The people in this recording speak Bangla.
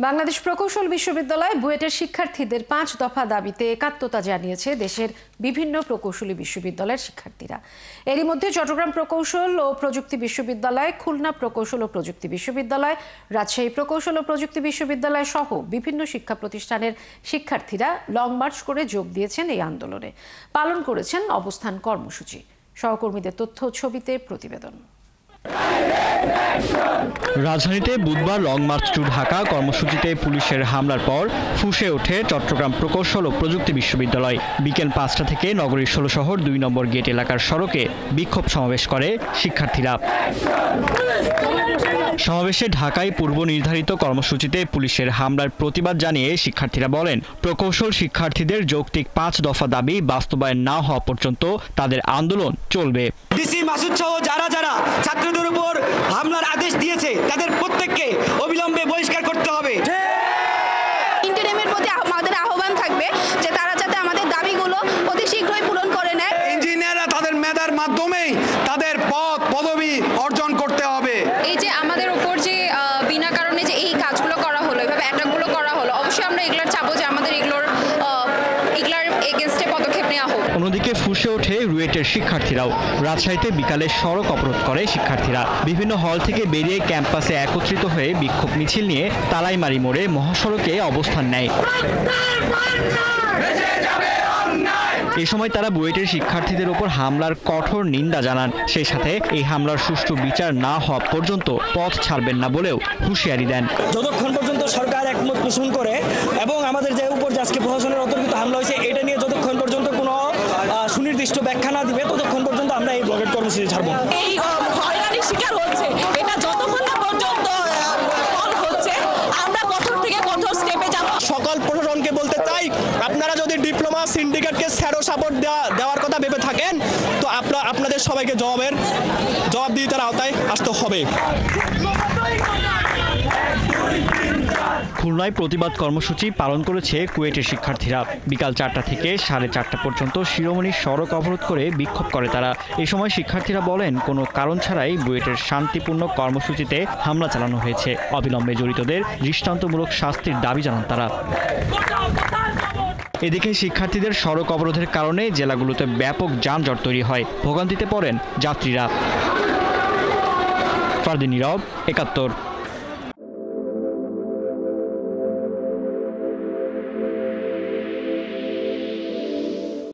বাংলাদেশ প্রকৌশল বিশ্ববিদ্যালয় বুয়েটের শিক্ষার্থীদের 5 দফা দাবিতে একাত্মতা জানিয়েছে দেশের বিভিন্ন প্রকৌশলী বিশ্ববিদ্যালয়ের শিক্ষার্থীরা। এরই মধ্যে চট্টগ্রাম প্রকৌশল ও প্রযুক্তি বিশ্ববিদ্যালয়, খুলনা প্রকৌশল ও প্রযুক্তি বিশ্ববিদ্যালয়, রাজশাহী প্রকৌশল ও প্রযুক্তি বিশ্ববিদ্যালয় সহ বিভিন্ন শিক্ষা প্রতিষ্ঠানের শিক্ষার্থীরা লং মার্চ করে যোগ দিয়েছেন এই আন্দোলনে, পালন করেছেন অবস্থান কর্মসূচি। সহকর্মীদের তথ্য ছবিতে প্রতিবেদন। রাজধানীতে বুধবার লং মার্চ টু ঢাকা কর্মসূচিতে পুলিশের হামলার পর ফুঁসে ওঠে চট্টগ্রাম প্রকৌশল ও প্রযুক্তি বিশ্ববিদ্যালয়। বিকেল 5টা থেকে নগরীর 16 শহর 2 নম্বর গেট এলাকার সড়কে বিক্ষোভ সমাবেশ করে শিক্ষার্থীরা। সমাবেশে ঢাকায় পূর্ব নির্ধারিত কর্মসূচিতে পুলিশের হামলার প্রতিবাদ জানিয়ে শিক্ষার্থীরা বলেন, প্রকৌশল শিক্ষার্থীদের যৌক্তিক 5 দফা দাবি বাস্তবায়ন না হওয়া পর্যন্ত তাদের আন্দোলন চলবে। ডিসি মাসুদ সহ যারা ছাত্রদের উপর হামলার আদেশ দিয়েছে তাদের প্রত্যেককে অবিলম্বে বহিষ্কার করতে হবে। ইন্টারিমের প্রতি আমাদের আহ্বান থাকবে যে তারা যাতে আমাদের দাবিগুলো অতি শীঘ্রই পূরণ করে নেয়। ইঞ্জিনিয়াররা তাদের মেধার মাধ্যমেই তাদের পদ পদবি অর্জন করতে হবে। এই যে আমাদের উপর যে বিনা কারণে যে এই কাজগুলো করা হলো, এভাবে অ্যাটাকগুলো করা হলো, অবশ্যই আমরা এগুলোর চাবো যে আমাদের এগুলোর এগেইনস্টে পদক্ষেপ নেওয়া হোক। অন্যদিকে ফুঁসে ওঠে রুয়েটের শিক্ষার্থীরাও। রাজশাহীতে বিকালে সড়ক অবরোধ করে শিক্ষার্থীরা। বিভিন্ন হল থেকে বেরিয়ে ক্যাম্পাসে একত্রিত হয়ে বিক্ষোভ মিছিল নিয়ে তালাইমারি মোড়ে মহাসড়কে অবস্থান নেয়। এ সময় তারা বুয়েটের শিক্ষার্থীদের উপর হামলার কঠোর নিন্দা জানান। সেই সাথে এই হামলার সুষ্ঠু বিচার না হওয়া পর্যন্ত পথ ছাড়বেন না বলেও হুঁশিয়ারি দেন। যতক্ষণ পর্যন্ত সরকার একমত পোষণ করে এবং আমাদের যে উপর আজকে প্রশাসনের অন্তর্গত হামলা হয়েছে এটা নিয়ে যতক্ষণ পর্যন্ত কোনো সুনির্দিষ্ট ব্যাখ্যা না দিবে ততক্ষণ পর্যন্ত আমরা এই ব্লকেট কর্মসূচি ছাড়ব। এই হয়রানির শিকার হচ্ছে এটা যতক্ষণ না পর্যন্ত ফল হচ্ছে আমরা কঠোর থেকে কঠোর স্টেপে যাব। সকল প্রশাসনকে বলতে চাই, আপনারা যদি ডিপ্লোমা সিন্ডিকেটকে স্যারো সাপোর্ট দেওয়ার কথা ভেবে থাকেন তো আপনাদের সবাইকে জবাবদিহিতার আওতায় আসতে হবে। খুলনায় প্রতিবাদ কর্মসূচি পালন করেছে কুয়েটের শিক্ষার্থীরা। বিকাল 4টা থেকে 4:30 পর্যন্ত শিরোমণি সড়ক অবরোধ করে বিক্ষোভ করে তারা। এই সময় শিক্ষার্থীরা বলেন, কোনো কারণ ছাড়াই বুয়েটের শান্তিপূর্ণ কর্মসূচিতে হামলা চালানো হয়েছে। অবিলম্বে জড়িতদের দৃষ্টান্তমূলক শাস্তির দাবি জানান তারা। এদিকে শিক্ষার্থীদের সড়ক অবরোধের কারণে জেলাগুলোতে ব্যাপক যানজট তৈরি হয়, ভোগান্তিতে পড়েন যাত্রীরা। ফারদিন নীরব, 71।